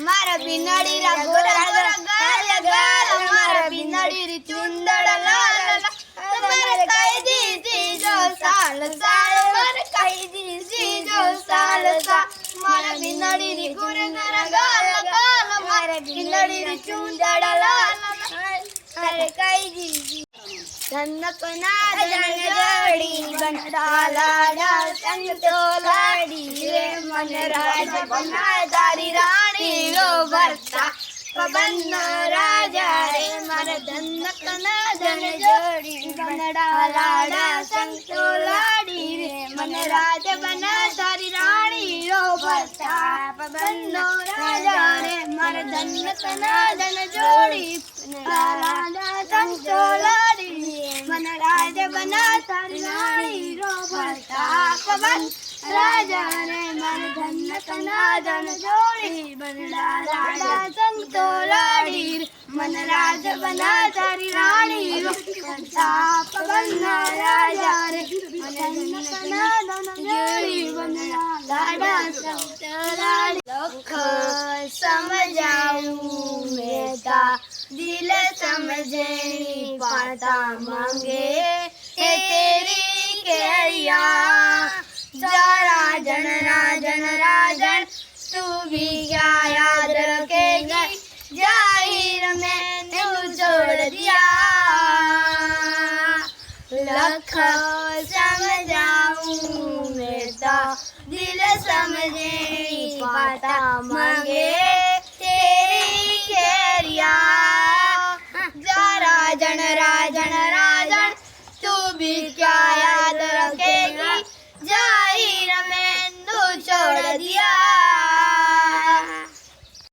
मारा बिनड़ी रा गोरा गोरा गाल गाल मारा बिनड़ी री चुंदड़ लाल लाल तुम्हारे कई दी जो साल साल मारे कई दी जो साल साल मारा बिनड़ी री गोरा गोरा गाल गाल मारा बिनड़ी री चुंदड़ लाल मारे कई दी जन्नत ना जन जोड़ी बनता लाडा संग तो लाड़ी रे मन राज बना दारी रानी रो भरता पवन राजा रे मर जन्नत ना जन जोड़ी बनता लाडा संग तो लाड़ी रे मन राज बना दारी रानी रो भरता पवन राजा रे मर जन्नत ना जन जोड़ी लाडा संग तो लाड़ी मन राज बना तारी रानी रो भरता पवन राजा रे मन जन्नत ना जन जोड़ी बनड़ा राजा संग तो लाड़ी मन राज बना तारी रानी रो भरता पवन राजा रे मन जन्नत ना जन जोड़ी बनड़ा राजा संग तो लाड़ी लख समझाऊं मेरा दिल समझे पाता मांगे हे तेरी केरिया जरा जन राजन तू भी क्या याद रखेगी जाहिर मैंने छोड़ दिया लख समझाऊं मैं तो दिल समझे पाता मांगे